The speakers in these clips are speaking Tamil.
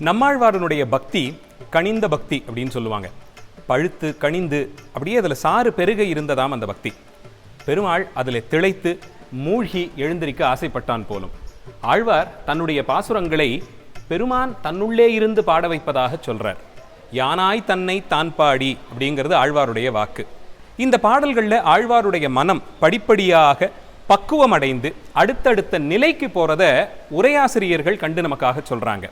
நம்மாழ்வாரனுடைய பக்தி கனிந்த பக்தி அப்படின்னு சொல்லுவாங்க. பழுத்து கனிந்து அப்படியே அதில் சாறு பெருக இருந்ததாம் அந்த பக்தி. பெருமாள் அதில் திளைத்து மூழ்கி எழுந்திருக்க ஆசைப்பட்டான் போலும். ஆழ்வார் தன்னுடைய பாசுரங்களை பெருமான் தன்னுள்ளே இருந்து பாட வைப்பதாக சொல்றார். யானாய் தன்னை தான் பாடி அப்படிங்கிறது ஆழ்வாருடைய வாக்கு. இந்த பாடல்களில் ஆழ்வாருடைய மனம் படிப்படியாக பக்குவம் அடைந்து அடுத்தடுத்த நிலைக்கு போறத உரையாசிரியர்கள் கண்டு நமக்காக சொல்றாங்க.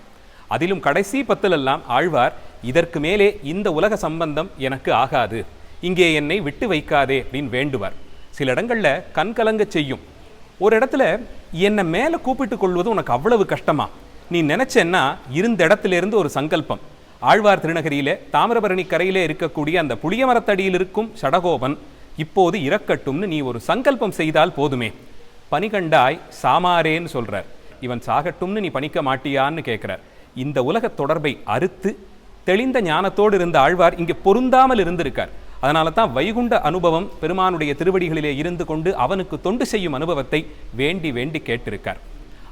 அதிலும் கடைசி பத்திலெல்லாம் ஆழ்வார் இதற்கு மேலே இந்த உலக சம்பந்தம் எனக்கு ஆகாது, இங்கே என்னை விட்டு வைக்காதே அப்படின்னு வேண்டுவார். சில இடங்கள்ல கண் கலங்க செய்யும். ஒரு இடத்துல என்னை மேலே கூப்பிட்டு கொள்வது உனக்கு அவ்வளவு கஷ்டமா, நீ நினைச்சேன்னா இருந்த இடத்துல இருந்து ஒரு சங்கல்பம். ஆழ்வார் திருநகரியிலே தாமிரபரணி கரையிலே இருக்கக்கூடிய அந்த புளிய மரத்தடியில் இருக்கும் சடகோபன் இப்போது இறக்கட்டும்னு நீ ஒரு சங்கல்பம் செய்தால் போதுமே. பனிகண்டாய் சாமாரேன்னு சொல்றார். இவன் சாகட்டும்னு நீ பணிக்க மாட்டியான்னு கேட்கிறார். இந்த உலக தொடர்பை அறுத்து தெளிந்த ஞானத்தோடு இருந்த ஆழ்வார் இங்கே பொருந்தாமல் இருந்திருக்கார். அதனால தான் வைகுண்ட அனுபவம் பெருமானுடைய திருவடிகளிலே இருந்து கொண்டு அவனுக்கு தொண்டு செய்யும் அனுபவத்தை வேண்டி வேண்டி கேட்டிருக்கார்.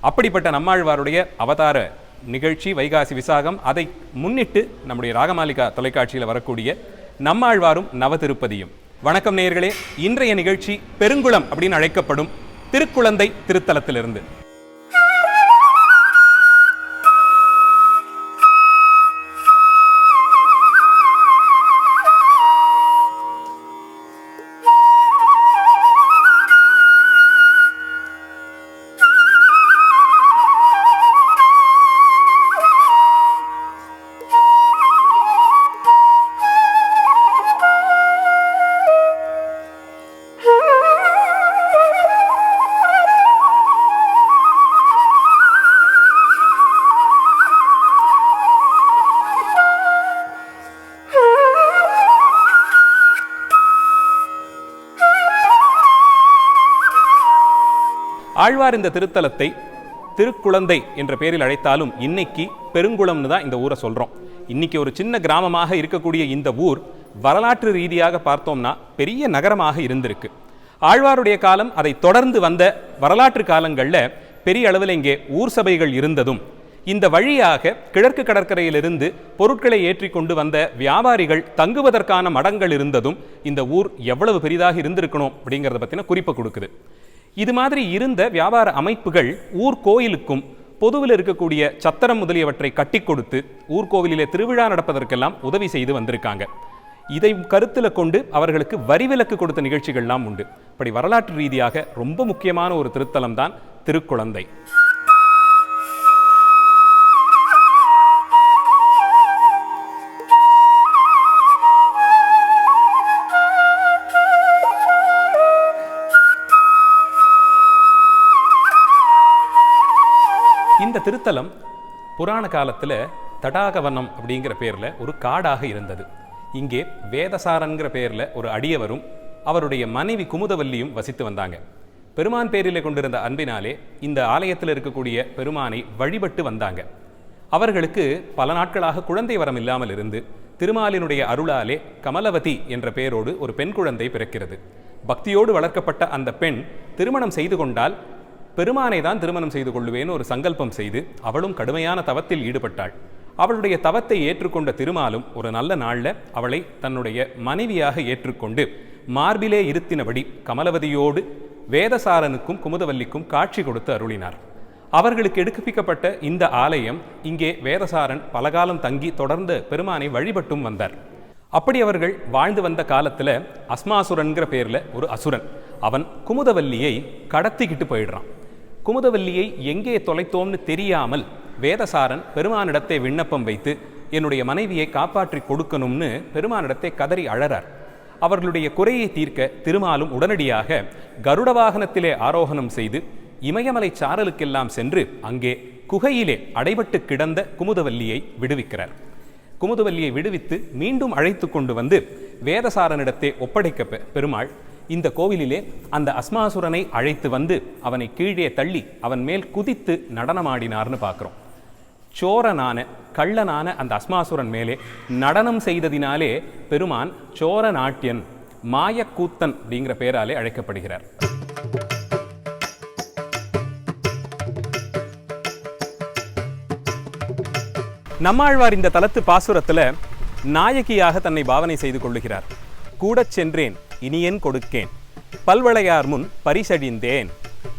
அப்படிப்பட்ட நம்மாழ்வாருடைய அவதார நிகழ்ச்சி வைகாசி விசாகம். அதை முன்னிட்டு நம்முடைய ராகமாலிகா தொலைக்காட்சியில் வரக்கூடிய நம்மாழ்வாரும் நவதிருப்பதியும். வணக்கம் நேயர்களே. இன்றைய நிகழ்ச்சி பெருங்குளம் அப்படின்னு அழைக்கப்படும் திருக்குழந்தை திருத்தலத்திலிருந்து. ஆழ்வார் இந்த திருத்தலத்தை திருக்குழந்தை என்ற பெயரில் அழைத்தாலும் இன்னைக்கு பெருங்குளம்னு தான் இந்த ஊரை சொல்றோம். இன்னைக்கு ஒரு சின்ன கிராமமாக இருக்கக்கூடிய இந்த ஊர் வரலாற்று ரீதியாக பார்த்தோம்னா பெரிய நகரமாக இருந்திருக்கு. ஆழ்வாருடைய காலம், அதை தொடர்ந்து வந்த வரலாற்று காலங்களில் பெரிய அளவில் இங்கே ஊர் சபைகள் இருந்ததும், இந்த வழியாக கிழக்கு கடற்கரையிலிருந்து பொருட்களை ஏற்றி கொண்டு வந்த வியாபாரிகள் தங்குவதற்கான மடங்கள் இருந்ததும் இந்த ஊர் எவ்வளவு பெரிதாக இருந்திருக்கணும் அப்படிங்கிறத பற்றின குறிப்பை கொடுக்குது. இது மாதிரி இருந்த வியாபார அமைப்புகள் ஊர்கோயிலுக்கும் பொதுவில் இருக்கக்கூடிய சத்திரம் முதலியவற்றை கட்டி கொடுத்து ஊர்கோவிலிலே திருவிழா நடப்பதற்கெல்லாம் உதவி செய்து வந்திருக்காங்க. இதை கருத்தில் கொண்டு அவர்களுக்கு வரிவிலக்கு கொடுத்த நிகழ்ச்சிகள்லாம் உண்டு. அப்படி வரலாற்று ரீதியாக ரொம்ப முக்கியமான ஒரு திருத்தலம் தான் திருக்குழந்தை. இந்த திருத்தலம் புராண காலத்தில் தடாகவனம் அப்படிங்கிற பேரில் ஒரு காடாக இருந்தது. இங்கே வேதசாரன்கிற பேரில் ஒரு அடியவரும் அவருடைய மனைவி குமுதவல்லியும் வசித்து வந்தாங்க. பெருமான் பேரிலே கொண்டிருந்த அன்பினாலே இந்த ஆலயத்தில் இருக்கக்கூடிய பெருமானை வழிபட்டு வந்தாங்க. அவர்களுக்கு பல நாட்களாக குழந்தை வரம் இல்லாமல் இருந்து திருமாலினுடைய அருளாலே கமலவதி என்ற பெயரோடு ஒரு பெண் குழந்தை பிறக்கிறது. பக்தியோடு வளர்க்கப்பட்ட அந்த பெண் திருமணம் செய்து கொண்டால் பெருமானை தான் திருமணம் செய்து கொள்ளுவேன்னு ஒரு சங்கல்பம் செய்து அவளும் கடுமையான தவத்தில் ஈடுபட்டாள். அவளுடைய தவத்தை ஏற்றுக்கொண்ட திருமாலும் ஒரு நல்ல நாளில் அவளை தன்னுடைய மனைவியாக ஏற்றுக்கொண்டு மார்பிலே இருத்தினபடி கமலவதியோடு வேதசாரனுக்கும் குமுதவல்லிக்கும் காட்சி கொடுத்து அருளினார். அவர்களுக்கு எடுப்பிக்கப்பட்ட இந்த ஆலயம் இங்கே வேதசாரன் பலகாலம் தங்கி தொடர்ந்து பெருமானை வழிபட்டும் வந்தார். அப்படி அவர்கள் வாழ்ந்து வந்த காலத்தில் அஸ்மாசுரன்கிற பேரில் ஒரு அசுரன் அவன் குமுதவல்லியை கடத்திக்கிட்டு போயிடுறான். குமுதவல்லியை எங்கே தொலைத்தோம்னு தெரியாமல் வேதசாரன் பெருமானிடத்தை விண்ணப்பம் வைத்து என்னுடைய மனைவியை காப்பாற்றி கொடுக்கணும்னு பெருமானிடத்தை கதறி அழறார். அவர்களுடைய குறையை தீர்க்க திருமாலும் உடனடியாக கருட வாகனத்திலே ஆரோகணம் செய்து இமயமலை சாரலுக்கெல்லாம் சென்று அங்கே குகையிலே அடைபட்டு கிடந்த குமுதவல்லியை விடுவிக்கிறார். குமுதவல்லியை விடுவித்து மீண்டும் அழைத்து கொண்டு வந்து வேதசாரனிடத்தை ஒப்படைக்க பெருமாள் இந்த கோவிலிலே அந்த அஸ்மாசுரனை அழைத்து வந்து அவனை கீழே தள்ளி அவன் மேல் குதித்து நடனமாடினார்னு பார்க்குறோம். சோரனான கள்ளனான அந்த அஸ்மாசுரன் மேலே நடனம் செய்ததினாலே பெருமான் சோர நாட்டியன் மாயக்கூத்தன் அப்படிங்கிற பெயராலே அழைக்கப்படுகிறார். நம்மாழ்வார் இந்த தலத்து பாசுரத்தில் நாயகியாக தன்னை பாவனை செய்து கொள்ளுகிறார். கூடச் சென்றேன் இனியன் கொடுக்கேன், பல்வளையார் முன் பரிசழிந்தேன்.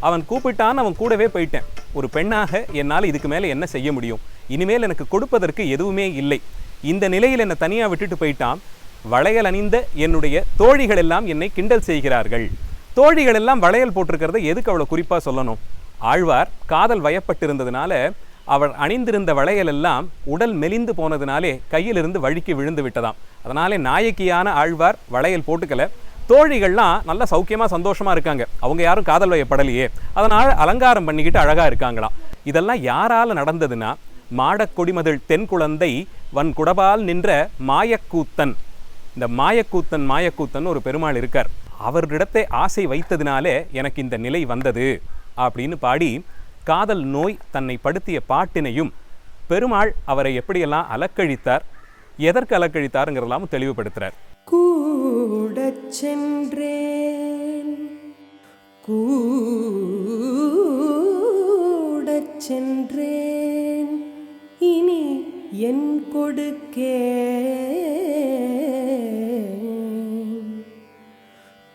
அவன் கூப்பிட்டான், அவன் கூடவே போயிட்டேன். ஒரு பெண்ணாக என்னால் இதுக்கு மேலே என்ன செய்ய முடியும்? இனிமேல் எனக்கு கொடுப்பதற்கு எதுவுமே இல்லை. இந்த நிலையில் என்னை தனியாக விட்டுட்டு போயிட்டான். வளையல் அணிந்த என்னுடைய தோழிகள் எல்லாம் என்னை கிண்டல் செய்கிறார்கள். தோழிகள் எல்லாம் வளையல் போட்டிருக்கிறத எதுக்கு அவ்வளோ குறிப்பாக சொல்லணும்? ஆழ்வார் காதல் வயப்பட்டிருந்ததுனால அவர் அணிந்திருந்த வளையல் எல்லாம் உடல் மெலிந்து போனதுனாலே கையிலிருந்து வழுக்கி விழுந்து விட்டதாம். அதனாலே நாயக்கியான ஆழ்வார் வளையல் போட்டுக்கல. தோழிகள்லாம் நல்லா சௌக்கியமாக சந்தோஷமாக இருக்காங்க. அவங்க யாரும் காதல் வயப்படலையே, அதனால் அலங்காரம் பண்ணிக்கிட்டு அழகாக இருக்காங்களாம். இதெல்லாம் யாரால் நடந்ததுன்னா, மாடக் கொடிமதில் தென் குழந்தை வன் குடபால் நின்ற மாயக்கூத்தன். இந்த மாயக்கூத்தன் ஒரு பெருமாள் இருக்கார். அவரிடத்தை ஆசை வைத்ததினாலே எனக்கு இந்த நிலை வந்தது அப்படின்னு பாடி காதல் நோய் தன்னை படுத்திய பாட்டினையும் பெருமாள் அவரை எப்படியெல்லாம் அலக்கழித்தார், எதற்கு அலக்கழித்தாருங்கிறதெல்லாம் தெளிவுபடுத்துறார். கூடச் சென்றேன் கூடச் சென்றேன் இனி என் கொடுக்கேன்,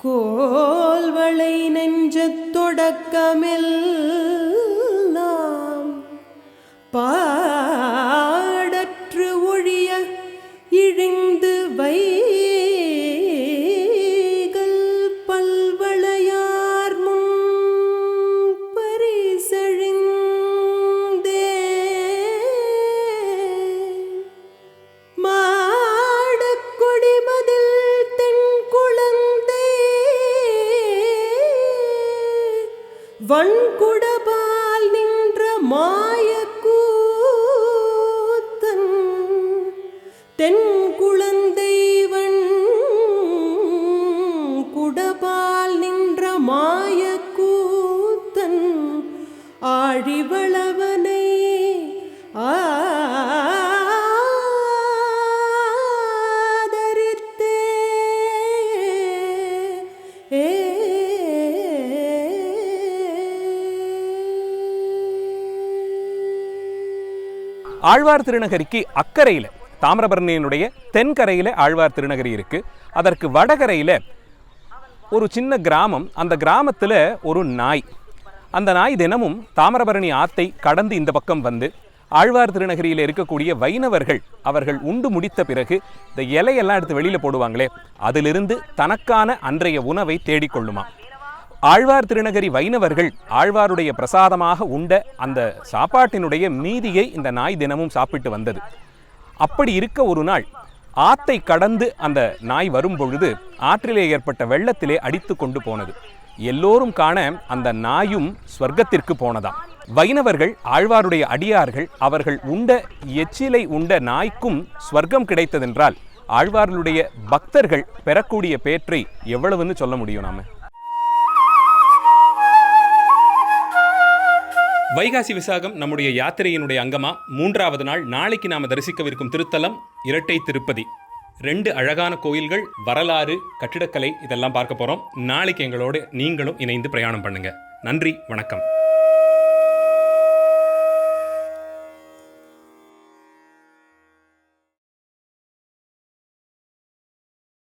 கோல்வளை நெஞ்சத் தொடக்கமெல்லாம் பாடற்று ஒழிய இழிந்து வைகள் பல்வளையார் முன் பரிசழிந்தே, மாடக் கொடிமதில் தென் குழந்தை வன்குடபால் நின்ற மாயக்கூத்தன், தென் குழந்தை வன் குடபால் நின்ற மாயக்கூத்தன் ஆழிவளவனை ஆதரித்தே. ஆழ்வார் திருநகரிக்கு அக்கறையில் தாமிரபரணியினுடைய தென்கரையில் ஆழ்வார் திருநகரி இருக்கு. அதற்கு வடகரையில் ஒரு சின்ன கிராமம். அந்த கிராமத்தில் ஒரு நாய். அந்த நாய் தினமும் தாமிரபரணி ஆத்தை கடந்து இந்த பக்கம் வந்து ஆழ்வார் திருநகரியில் இருக்கக்கூடிய வைணவர்கள் அவர்கள் உண்டு முடித்த பிறகு இந்த இலையெல்லாம் எடுத்து வெளியில் போடுவாங்களே, அதிலிருந்து தனக்கான அன்றைய உணவை தேடிக்கொள்ளுமா. ஆழ்வார் திருநகரி வைணவர்கள் ஆழ்வாருடைய பிரசாதமாக உண்ட அந்த சாப்பாட்டினுடைய மீதியை இந்த நாய் தினமும் சாப்பிட்டு வந்தது. அப்படி இருக்க ஒரு நாள் ஆத்தை கடந்து அந்த நாய் வரும் பொழுது ஆற்றிலே ஏற்பட்ட வெள்ளத்திலே அடித்து கொண்டு போனது. எல்லோரும் காண அந்த நாயும் ஸ்வர்க்கத்திற்கு போனதாம். வைணவர்கள் ஆழ்வாருடைய அடியார்கள் அவர்கள் உண்ட எச்சிலை உண்ட நாய்க்கும் ஸ்வர்க்கம் கிடைத்ததென்றால் ஆழ்வார்களுடைய பக்தர்கள் பெறக்கூடிய பேற்றை எவ்வளவுன்னு சொல்ல முடியும் நாம. வைகாசி விசாகம் நம்முடைய யாத்திரையினுடைய அங்கமா 3வது நாள். நாளைக்கு நாம தரிசிக்கவிருக்கும் திருத்தலம் இரட்டை திருப்பதி. 2 அழகான கோயில்கள், வரலாறு, கட்டிடக்கலை இதெல்லாம் பார்க்க போறோம். நாளைக்கு எங்களோடு நீங்களும் இணைந்து பிரயாணம் பண்ணுங்க. நன்றி, வணக்கம்.